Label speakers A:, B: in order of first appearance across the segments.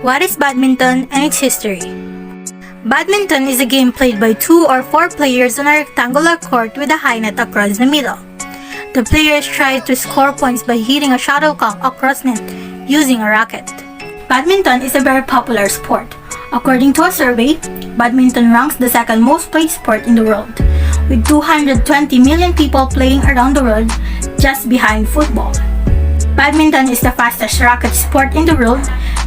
A: What is badminton and its history? Badminton is a game played by 2 or 4 players on a rectangular court with a high net across the middle. The players try to score points by hitting a shuttlecock across net using a racket. Badminton is a very popular sport. According to a survey, badminton ranks the second most played sport in the world, with 220 million people playing around the world, just behind football. Badminton is the fastest racket sport in the world.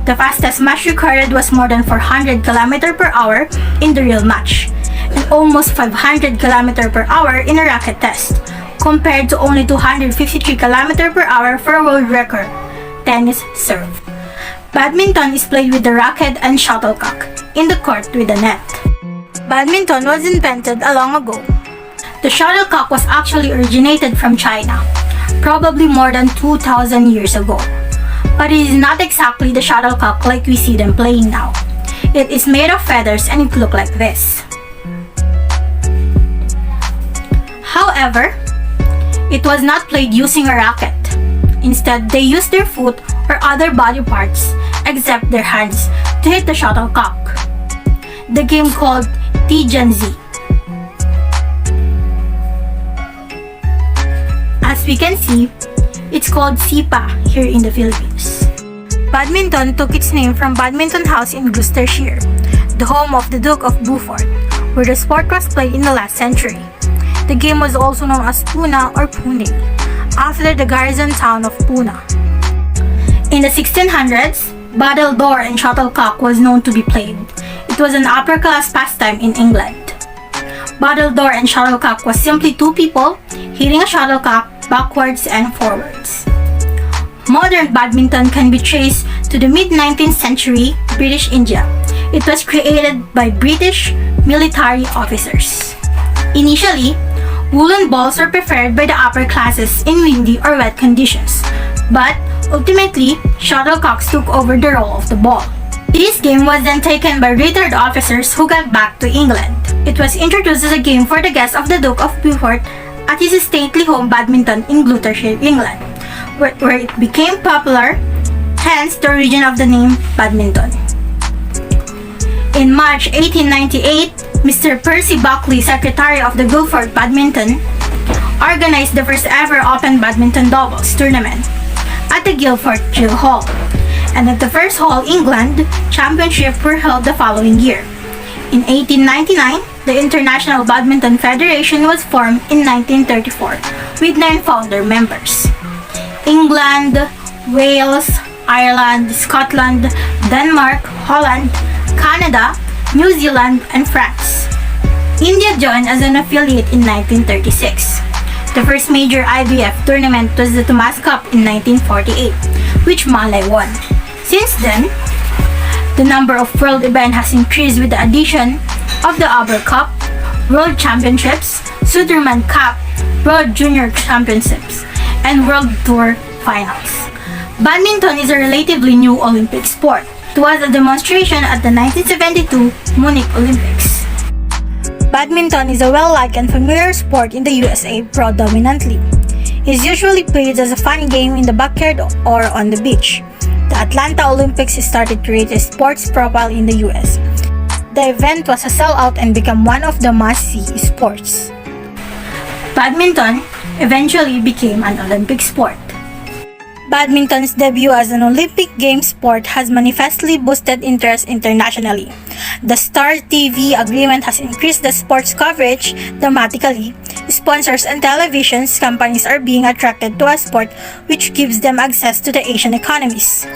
A: The fastest match recorded was more than 400 km per hour in the real match, and almost 500 km per hour in a racket test, compared to only 253 km per hour for a world record tennis serve. Badminton is played with the racket and shuttlecock in the court with a net. Badminton was invented a long ago. The shuttlecock was actually originated from China, probably more than 2,000 years ago. But it is not exactly the shuttlecock like we see them playing now. It is made of feathers and it looks like this. However, it was not played using a racket. Instead, they used their foot or other body parts, except their hands, to hit the shuttlecock. The game called Tianzi. As we can see, it's called Sipa here in the Philippines. Badminton took its name from Badminton House in Gloucestershire, the home of the Duke of Beaufort, where the sport was played in the last century. The game was also known as Pune or Pune, after the garrison town of Pune. In the 1600s, battledore and shuttlecock was known to be played. It was an upper-class pastime in England. Battledore and shuttlecock was simply 2 people hitting a shuttlecock backwards and forwards. Modern badminton can be traced to the mid-19th century British India. It was created by British military officers. Initially, woolen balls were preferred by the upper classes in windy or wet conditions, but ultimately, shuttlecocks took over the role of the ball. This game was then taken by retired officers who got back to England. It was introduced as a game for the guests of the Duke of Beaufort at his stately home Badminton in Gloucestershire, England, where it became popular, hence the origin of the name badminton. In March 1898, Mr. Percy Buckley, Secretary of the Guildford Badminton, organized the first ever open badminton doubles tournament at the Guildford Gill Hall, and at the First Hall England Championship were held the following year. In 1899, the International Badminton Federation was formed in 1934 with 9 founder members: England, Wales, Ireland, Scotland, Denmark, Holland, Canada, New Zealand, and France. India joined as an affiliate in 1936. The first major IBF tournament was the Thomas Cup in 1948, which Malay won. Since then, the number of world events has increased with the addition of the Aber Cup, World Championships, Sudirman Cup, World Junior Championships, and World Tour Finals. Badminton is a relatively new Olympic sport. It was a demonstration at the 1972 Munich Olympics. Badminton is a well-liked and familiar sport in the USA predominantly. It is usually played as a fun game in the backyard or on the beach. The Atlanta Olympics started to create a sports profile in the US. The event was a sellout and became one of the must-see sports. Badminton eventually became an Olympic sport. Badminton's debut as an Olympic Games sport has manifestly boosted interest internationally. The Star TV agreement has increased the sport's coverage dramatically. Sponsors and television companies are being attracted to a sport which gives them access to the Asian economies.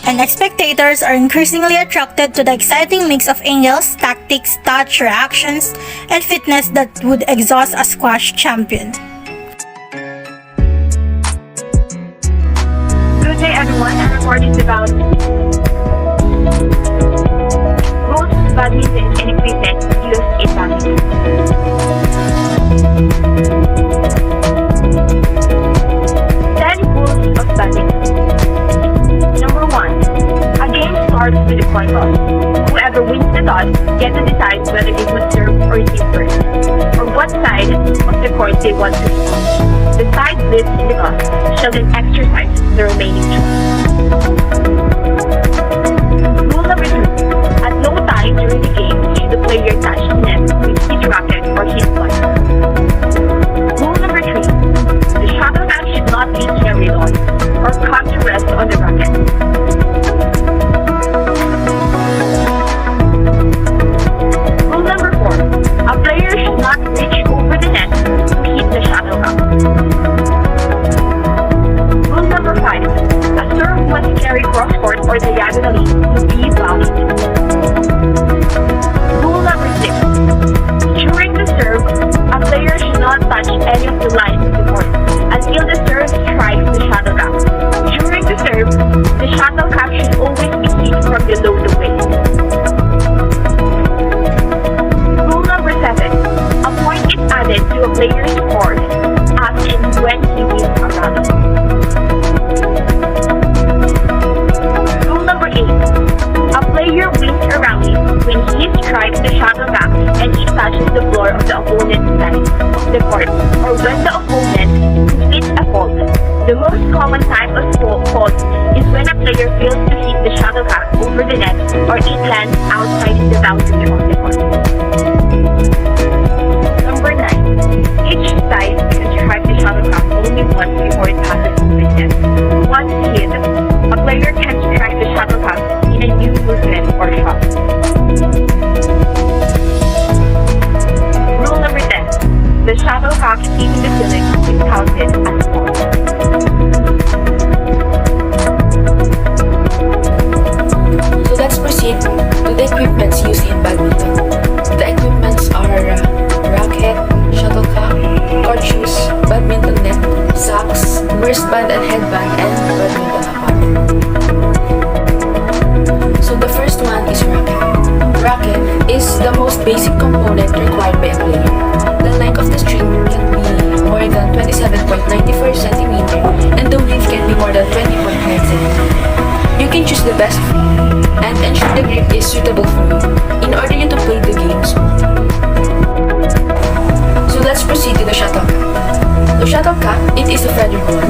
A: And spectators are increasingly attracted to the exciting mix of angles, tactics, touch, reactions, and fitness that would exhaust a squash champion.
B: Good day everyone, our report is about rules, badminton, and equipment used in badminton. 10 rules of badminton. Number 1. A game starts with a coin toss. Whoever wins the toss gets to decide whether they would serve or receive first, or what side of the court they want to be. The side lives in the toss shall then exercise the remaining choice. Rule diagonally to be valid. Rule number 6. During the serve, a player should not touch any of the lines of the court until the serve strikes the shuttlecock. During the serve, the shuttlecock should always be hit from below the waist. Rule number 7. A point is added to a player's score as in when he wins a rally. Rule number 8. A player wins a rally when he strikes the shuttlecock and he touches the floor of the opponent's side of the court, or when the opponent completes a fault. The most common type of fault is when a player fails to hit the shuttlecock over the net or it lands outside the boundary of the court. Number 9. Each side can strike the shuttlecock only once before it passes over the net. Once hit, a player can strike the shuttlecock in a new movement or shot. Rule number 10. The shuttlecock hitting the ceiling is counted as a fault.
C: So let's proceed to the equipments used in badminton. The equipments are racket, shuttlecock, court shoes, badminton net, socks, wristband and headband, and badminton apparel. So the first one is racket. Racket is the most basic component required by a player. The length of the string can be more than 27.94 cm and the width can be more than 20.9 cm. You can choose the best and ensure the grip is suitable for you in order you to play the game smoothly. So let's proceed to the shuttlecock. The shuttlecock, it is a feather ball.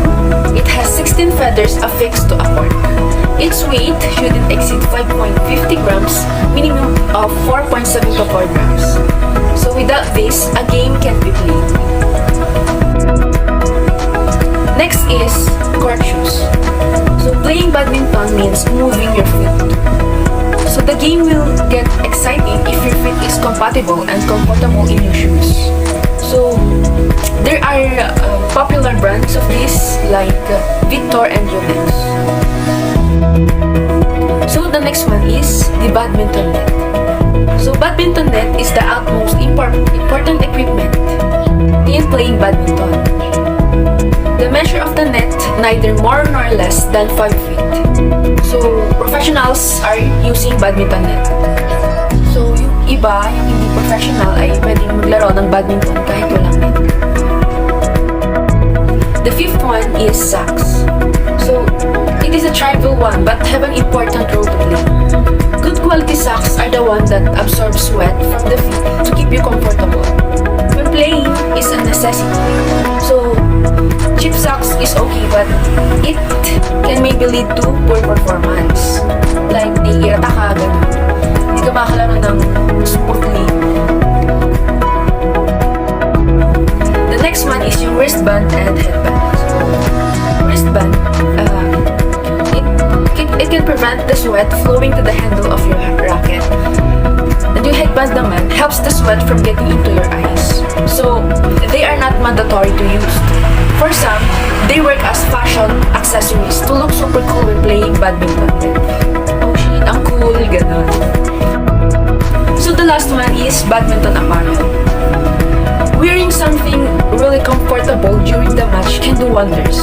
C: It has 16 feathers affixed to a cork. Its weight shouldn't exceed 5.50 grams, minimum of 4.74 grams. So without this, a game can't be played. Next is court shoes. So playing badminton means moving your feet. So the game will get exciting if your feet is compatible and comfortable in your shoes. So there are popular brands of this like Victor and Yonex. So the next one is the badminton net. So badminton net is the utmost important equipment in playing badminton. The measure of the net neither more nor less than 5 feet. So professionals are using badminton net. So yung iba, yung hindi professional ay pwedeng maglaro ng badminton kahit walang net. The fifth one is socks. So it is a trivial one but have an important role to play. Good quality socks are the ones that absorb sweat from the feet to keep you comfortable. When playing is a necessity. So cheap socks is okay but it can maybe lead to poor performance. Like naiirata ka, ganun. Hindi ka makalaro ng smoothly. The next one is yung wristband and headband. So, wristband, it can prevent the sweat flowing to the handle of your racket. And yung headband naman helps the sweat from getting into your eyes. So, they are not mandatory to use. For some, they work as fashion accessories to look super cool when playing badminton. Oh shit, ang cool, ganun. So the last one is badminton apparel. Wearing something really comfortable during the match can do wonders.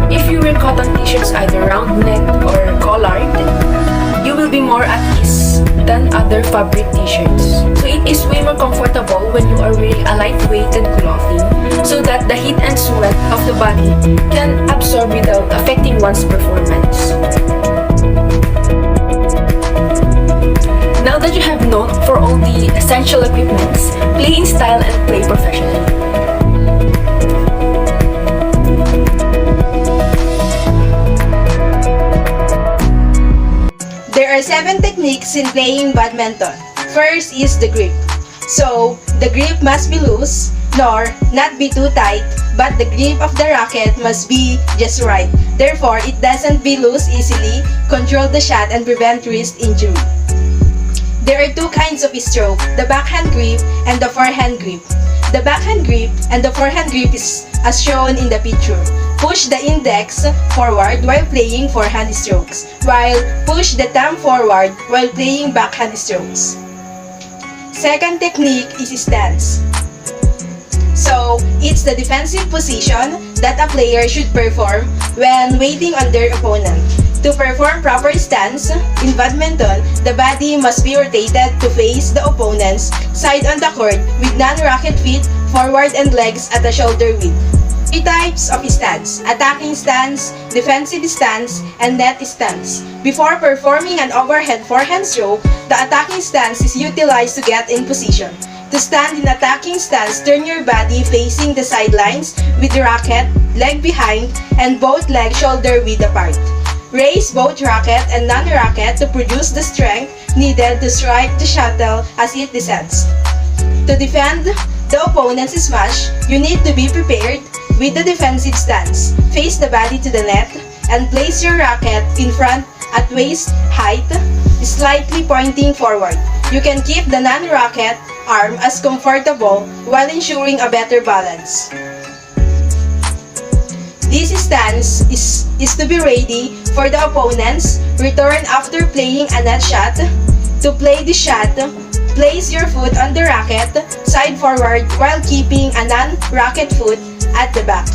C: If you wear cotton t-shirts either round neck or collared, you will be more at ease than other fabric t-shirts. So it is way more comfortable when you are wearing a lightweighted clothing so that the heat and sweat of the body can absorb without affecting one's performance. Now that you have known for all the essential equipments, play in style and play professionally.
D: There are 7 techniques in playing badminton. First is the grip. So, the grip must be loose, nor not be too tight, but the grip of the racket must be just right. Therefore, it doesn't be loose easily, control the shot and prevent wrist injury. There are 2 kinds of stroke, the backhand grip and the forehand grip. The backhand grip and the forehand grip is as shown in the picture. push the index forward while playing forehand strokes, while push the thumb forward while playing backhand strokes. Second technique is stance. So, it's the defensive position that a player should perform when waiting on their opponent. To perform proper stance, in badminton, the body must be rotated to face the opponent's side on the court with non-racket feet forward and legs at the shoulder width. Three types of stance: attacking stance, defensive stance, and net stance. Before performing an overhead forehand stroke, the attacking stance is utilized to get in position. To stand in attacking stance, turn your body facing the sidelines with the racket, leg behind, and both legs shoulder width apart. Raise both racket and non-racket to produce the strength needed to strike the shuttle as it descends. To defend the opponent's smash, you need to be prepared with the defensive stance. Face the body to the net and place your racket in front at waist height, slightly pointing forward. You can keep the non-racket arm as comfortable while ensuring a better balance. This stance is to be ready for the opponent's return after playing a net shot. To play the shot, place your foot on the racket side forward while keeping a non-racket foot at the back.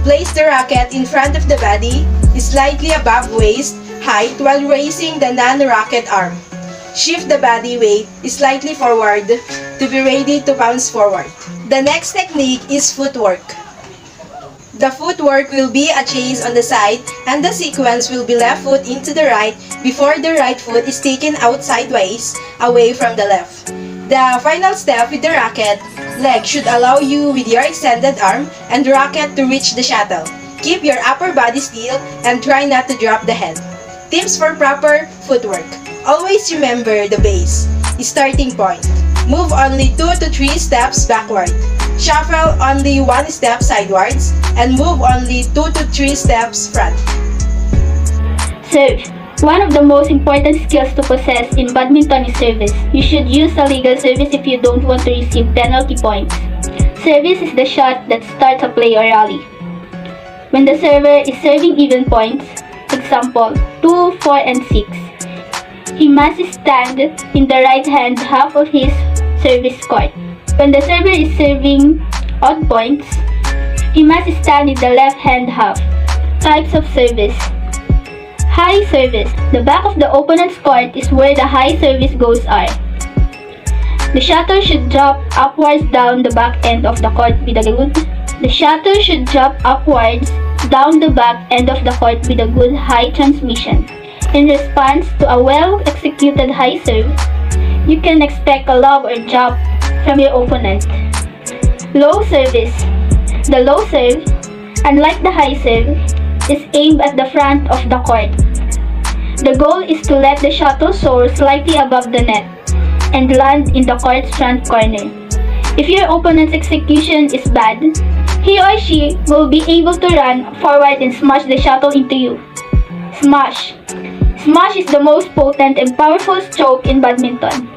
D: Place the racket in front of the body, slightly above waist height while raising the non-racket arm. Shift the body weight slightly forward to be ready to bounce forward. The next technique is footwork. The footwork will be a chase on the side and the sequence will be left foot into the right before the right foot is taken out sideways away from the left. The final step with the racket leg should allow you with your extended arm and racket to reach the shuttle. Keep your upper body still and try not to drop the head. Tips for proper footwork. Always remember the base, starting point. Move only 2 to 3 steps backward. Shuffle only 1 step sidewards and move only 2 to 3 steps front.
E: Serve. One of the most important skills to possess in badminton is service. You should use a legal service if you don't want to receive penalty points. Service is the shot that starts a play or rally. When the server is serving even points, example 2, 4, and 6, he must stand in the right hand half of his service court. When the server is serving odd points, he must stand in the left hand half. Types of service. High service. The back of the opponent's court is where the high service goals are. The shuttle should drop upwards down the back end of the court with a good. The shuttle should drop upwards down the back end of the court with a good high transmission. In response to a well-executed high serve, you can expect a lob or drop from your opponent. Low service. The low serve, unlike the high serve, is aimed at the front of the court. The goal is to let the shuttle soar slightly above the net and land in the court's front corner. If your opponent's execution is bad, he or she will be able to run forward and smash the shuttle into you. Smash. Smash is the most potent and powerful stroke in badminton.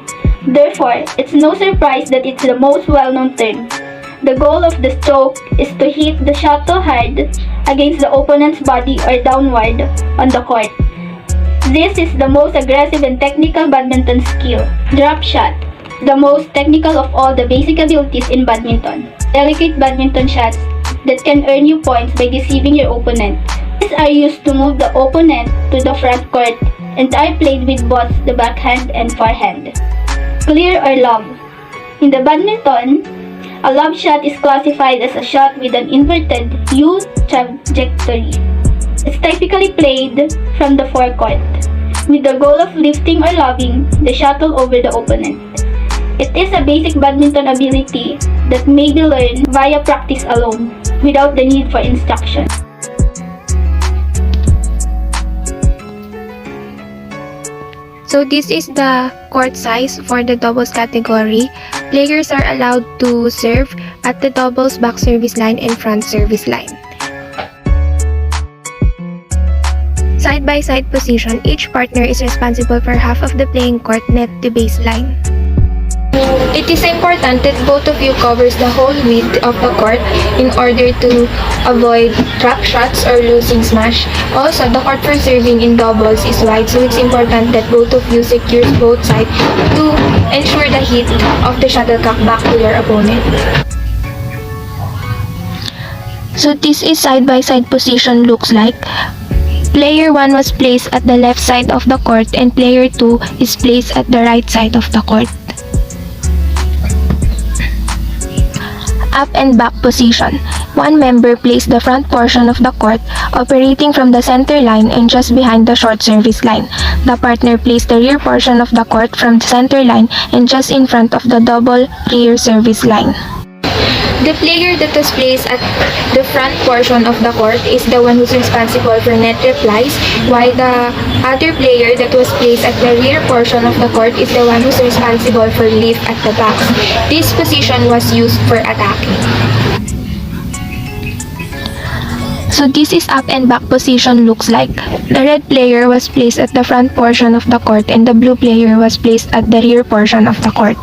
E: Therefore, it's no surprise that it's the most well-known term. The goal of the stroke is to hit the shuttle hard against the opponent's body or downward on the court. This is the most aggressive and technical badminton skill. Drop shot. The most technical of all the basic abilities in badminton. Delicate badminton shots that can earn you points by deceiving your opponent. These are used to move the opponent to the front court and are played with both the backhand and forehand. Clear or lob. In the badminton, a lob shot is classified as a shot with an inverted U trajectory. It's typically played from the forecourt, with the goal of lifting or lobbing the shuttle over the opponent. It is a basic badminton ability that may be learned via practice alone, without the need for instruction.
F: So this is the court size for the doubles category. Players are allowed to serve at the doubles back service line and front service line. Side-by-side position, each partner is responsible for half of the playing court net to baseline. It is important that both of you covers the whole width of the court in order to avoid trap shots or losing smash. Also, the court for serving in doubles is wide, so it's important that both of you secures both sides to ensure the hit of the shuttlecock back to your opponent. So this is side-by-side position looks like. Player 1 was placed at the left side of the court and player 2 is placed at the right side of the court. Up and back position. One member placed the front portion of the court, operating from the center line and just behind the short service line. The partner placed the rear portion of the court from the center line and just in front of the double rear service line. The player that was placed at the front portion of the court is the one who's responsible for net replies, while the other player that was placed at the rear portion of the court is the one who's responsible for leaf at the back. This position was used for attacking. So this is up and back position looks like. The red player was placed at the front portion of the court and the blue player was placed at the rear portion of the court.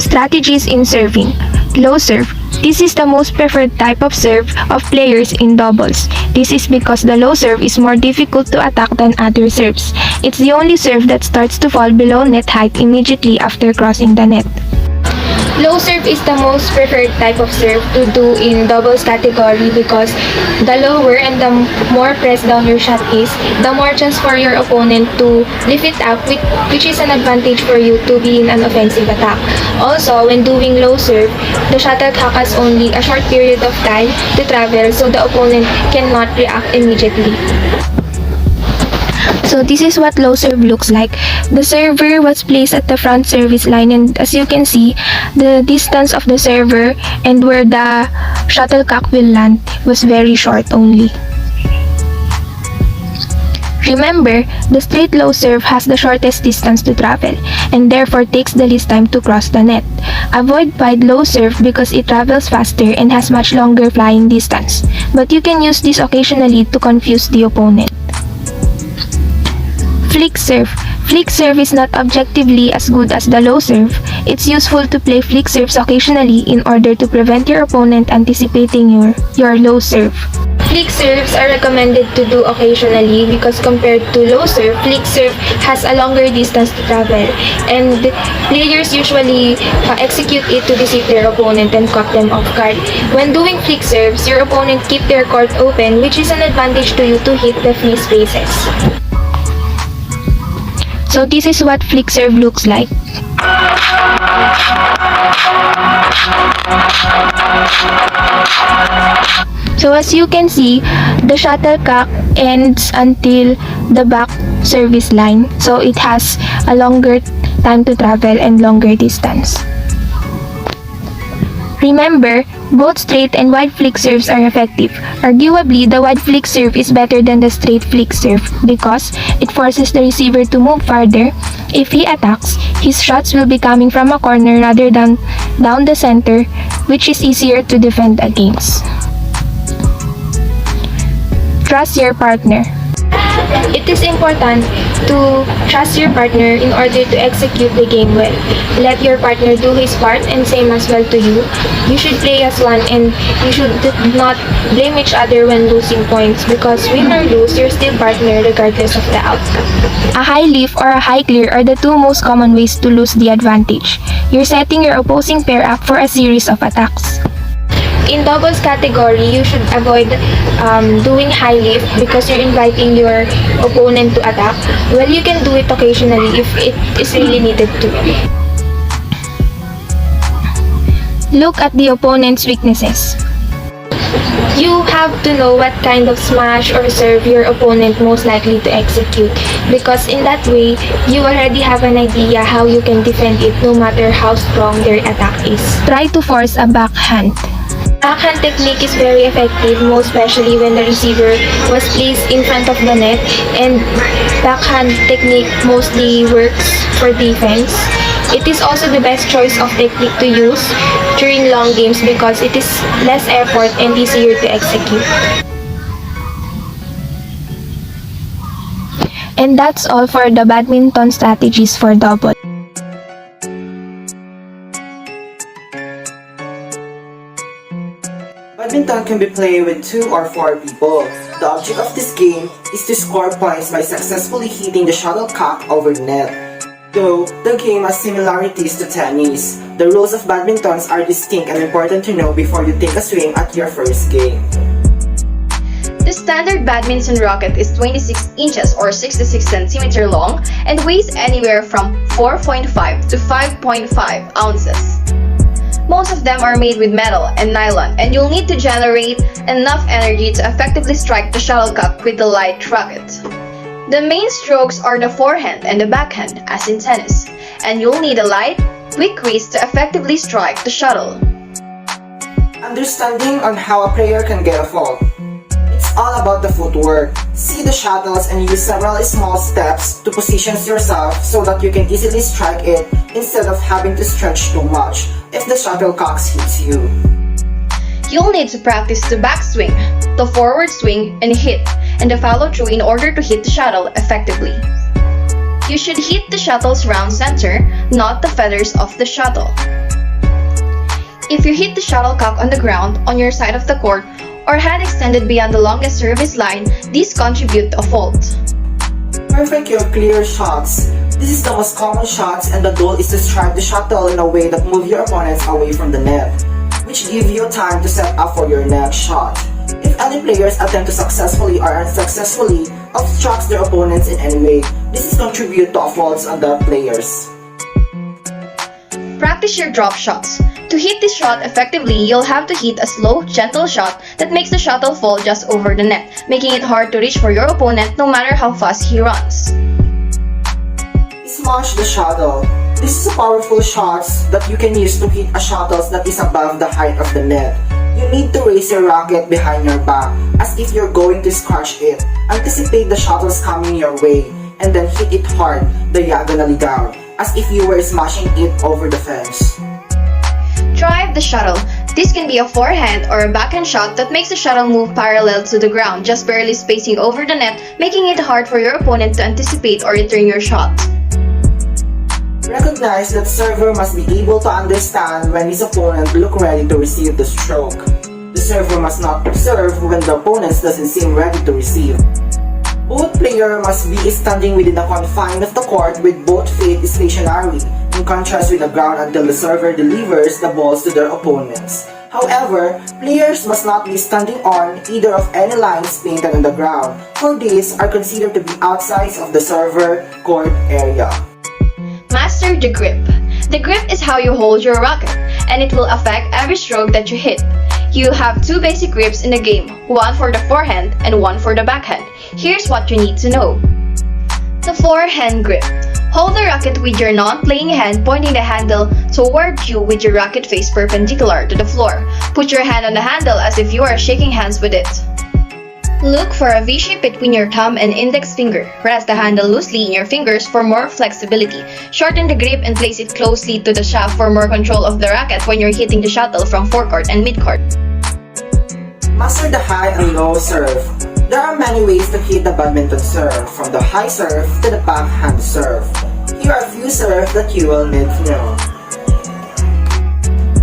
F: Strategies in serving. Low serve. This is the most preferred type of serve of players in doubles. This is because the low serve is more difficult to attack than other serves. It's the only serve that starts to fall below net height immediately after crossing the net. Low serve is the most preferred type of serve to do in doubles category because the lower and the more pressed down your shot is, the more chance for your opponent to lift it up, which is an advantage for you to be in an offensive attack. Also, when doing low serve, the shuttlecock has only a short period of time to travel so the opponent cannot react immediately. So this is what low serve looks like. The server was placed at the front service line and as you can see, the distance of the server and where the shuttlecock will land was very short only. Remember, the straight low serve has the shortest distance to travel and therefore takes the least time to cross the net. Avoid wide low serve because it travels faster and has much longer flying distance, but you can use this occasionally to confuse the opponent. Flick serve. Flick serve is not objectively as good as the low serve. It's useful to play flick serves occasionally in order to prevent your opponent anticipating your low serve. Flick serves are recommended to do occasionally because compared to low serve, flick serve has a longer distance to travel and players usually execute it to deceive their opponent and caught them off guard. When doing flick serves, your opponent keep their court open, which is an advantage to you to hit the free spaces. So this is what flick serve looks like. So as you can see, the shuttlecock ends until the back service line. So it has a longer time to travel and longer distance. Remember, both straight and wide flick serves are effective. Arguably, the wide flick serve is better than the straight flick serve because it forces the receiver to move farther. If he attacks, his shots will be coming from a corner rather than down the center, which is easier to defend against. Trust your partner. It is important to trust your partner in order to execute the game well. Let your partner do his part and same as well to you. You should play as one and you should not blame each other when losing points because win or lose, you're still partner regardless of the outcome. A high leaf or a high clear are the two most common ways to lose the advantage. You're setting your opposing pair up for a series of attacks. In doubles category, you should avoid doing high lift because you're inviting your opponent to attack. Well, you can do it occasionally if it is really needed to. Look at the opponent's weaknesses. You have to know what kind of smash or serve your opponent most likely to execute because in that way, you already have an idea how you can defend it no matter how strong their attack is. Try to force a backhand. Backhand technique is very effective, most especially when the receiver was placed in front of the net, and backhand technique mostly works for defense. It is also the best choice of technique to use during long games because it is less effort and easier to execute. And that's all for the badminton strategies for double.
G: Badminton can be played with 2 or 4 people. The object of this game is to score points by successfully hitting the shuttlecock over the net. Though the game has similarities to tennis, the rules of badminton are distinct and important to know before you take a swing at your first game.
B: The standard badminton racket is 26 inches or 66 centimeters long and weighs anywhere from 4.5 to 5.5 ounces. Most of them are made with metal and nylon, and you'll need to generate enough energy to effectively strike the shuttlecock with the light racket. The main strokes are the forehand and the backhand, as in tennis, and you'll need a light, quick race to effectively strike the shuttle.
G: Understanding on how a player can get a fault. It's all about the footwork. See the shuttles and use several small steps to position yourself so that you can easily strike it instead of having to stretch too much if the shuttlecock hits you.
B: You'll need to practice the backswing, the forward swing and hit, and the follow-through in order to hit the shuttle effectively. You should hit the shuttle's round center, not the feathers of the shuttle. If you hit the shuttlecock on the ground on your side of the court or hand extended beyond the longest service line, these contribute to a fault.
G: Perfect your clear shots. This is the most common shots, and the goal is to strike the shuttle in a way that moves your opponents away from the net, which give you time to set up for your next shot. If any players attempt to successfully or unsuccessfully obstruct their opponents in any way, this is contribute to a fault on the players.
B: Practice your drop shots. To hit this shot effectively, you'll have to hit a slow, gentle shot that makes the shuttle fall just over the net, making it hard to reach for your opponent no matter how fast he runs.
G: Smash the shuttle. This is a powerful shot that you can use to hit a shuttle that is above the height of the net. You need to raise your racket behind your back as if you're going to scratch it. Anticipate the shuttles coming your way and then hit it hard, diagonally down, as if you were smashing it over the fence.
B: Drive the shuttle. This can be a forehand or a backhand shot that makes the shuttle move parallel to the ground, just barely spacing over the net, making it hard for your opponent to anticipate or return your shot.
G: Recognize that the server must be able to understand when his opponent looks ready to receive the stroke. The server must not serve when the opponent doesn't seem ready to receive. Both players must be standing within the confines of the court with both feet stationary, in contrast with the ground until the server delivers the balls to their opponents. However, players must not be standing on either of any lines painted on the ground, for these are considered to be outside of the server court area.
B: Master the grip. The grip is how you hold your racket, and it will affect every stroke that you hit. You have 2 basic grips in the game, one for the forehand and one for the backhand. Here's what you need to know. The forehand grip. Hold the racket with your non-playing hand pointing the handle toward you with your racket face perpendicular to the floor. Put your hand on the handle as if you are shaking hands with it. Look for a V-shape between your thumb and index finger. Rest the handle loosely in your fingers for more flexibility. Shorten the grip and place it closely to the shaft for more control of the racket when you're hitting the shuttle from forecourt and midcourt.
G: Master the high and low serve. There are many ways to hit the badminton serve, from the high serve to the backhand serve. Here are a few serves that you will need to know.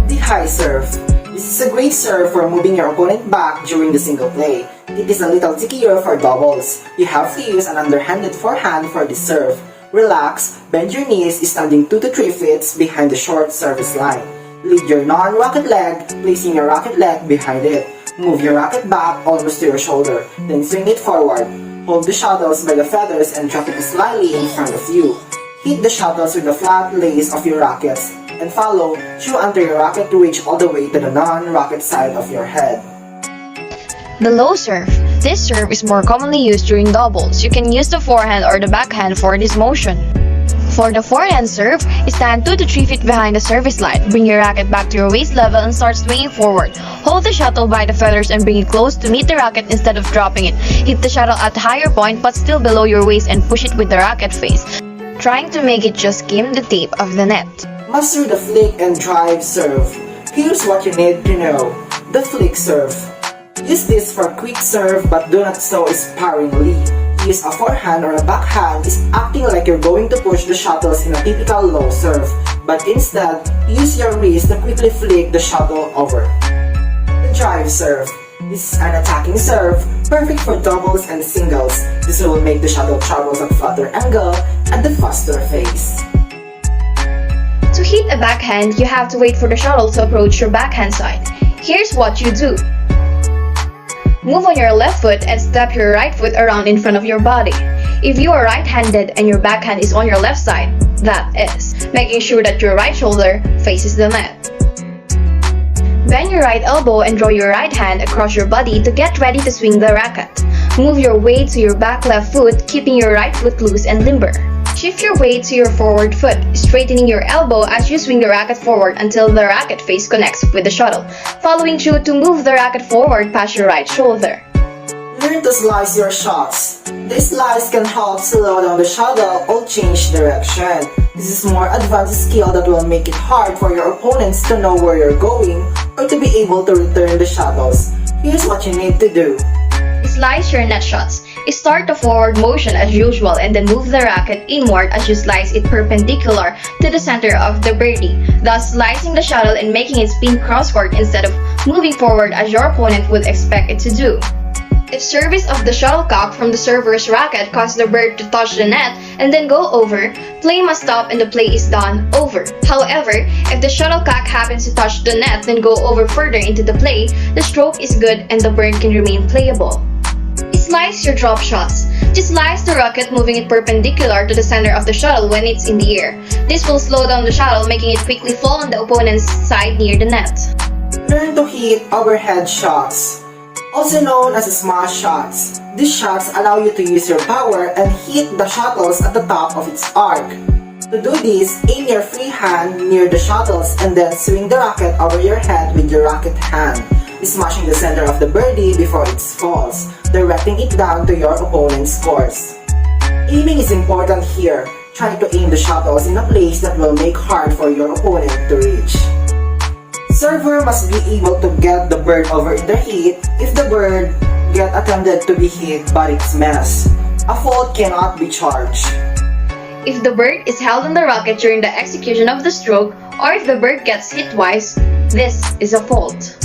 G: The high serve. This is a great serve for moving your opponent back during the single play. It is a little trickier for doubles. You have to use an underhanded forehand for this serve. Relax, bend your knees standing 2 to 3 feet behind the short service line. Lead your non-racket leg, placing your racket leg behind it. Move your racket back almost to your shoulder, then swing it forward. Hold the shuttles by the feathers and drop it slightly in front of you. Hit the shuttles with the flat lace of your rackets, and follow through until your racket reach all the way to the non-racket side of your head.
B: The low serve. This serve is more commonly used during doubles. You can use the forehand or the backhand for this motion. For the forehand serve, stand 2 to 3 feet behind the service line. Bring your racket back to your waist level and start swinging forward. Hold the shuttle by the feathers and bring it close to meet the racket instead of dropping it. Hit the shuttle at a higher point but still below your waist and push it with the racket face, trying to make it just skim the tip of the net.
G: Master the flick and drive serve. Here's what you need to know. The flick serve. Use this for quick serve but do not so sparingly. Use a forehand or a backhand is acting like you're going to push the shuttles in a typical low serve, but instead, use your wrist to quickly flick the shuttle over. The drive serve. This is an attacking serve, perfect for doubles and singles. This will make the shuttle travels at flatter angle and the faster phase.
H: To hit a backhand, you have to wait for the shuttle to approach your backhand side. Here's what you do. Move on your left foot and step your right foot around in front of your body. If you are right-handed and your backhand is on your left side, that is, making sure that your right shoulder faces the net. Bend your right elbow and draw your right hand across your body to get ready to swing the racket. Move your weight to your back left foot, keeping your right foot loose and limber. Shift your weight to your forward foot, straightening your elbow as you swing the racket forward until the racket face connects with the shuttle, following through to move the racket forward past your right shoulder.
G: Learn to slice your shots. This slice can help slow down the shuttle or change direction. This is more advanced skill that will make it hard for your opponents to know where you're going or to be able to return the shuttles. Here's what you need to do.
H: Slice your net shots. Start the forward motion as usual and then move the racket inward as you slice it perpendicular to the center of the birdie, thus slicing the shuttle and making it spin crossward instead of moving forward as your opponent would expect it to do. If service of the shuttlecock from the server's racket causes the bird to touch the net and then go over, play must stop and the play is done over. However, if the shuttlecock happens to touch the net then go over further into the play, the stroke is good and the bird can remain playable. Slice your drop shots. Just slice the racket, moving it perpendicular to the center of the shuttle when it's in the air. This will slow down the shuttle, making it quickly fall on the opponent's side near the net.
G: Learn to hit overhead shots, also known as smash shots. These shots allow you to use your power and hit the shuttles at the top of its arc. To do this, aim your free hand near the shuttles and then swing the racket over your head with your racket hand, smashing the center of the birdie before it falls, directing it down to your opponent's course. Aiming is important here. Try to aim the shuttles in a place that will make hard for your opponent to reach. Server must be able to get the bird over in the hit if the bird get attempted to be hit but it's missed. A fault cannot be charged.
H: If the bird is held on the racket during the execution of the stroke, or if the bird gets hit twice, this is a fault.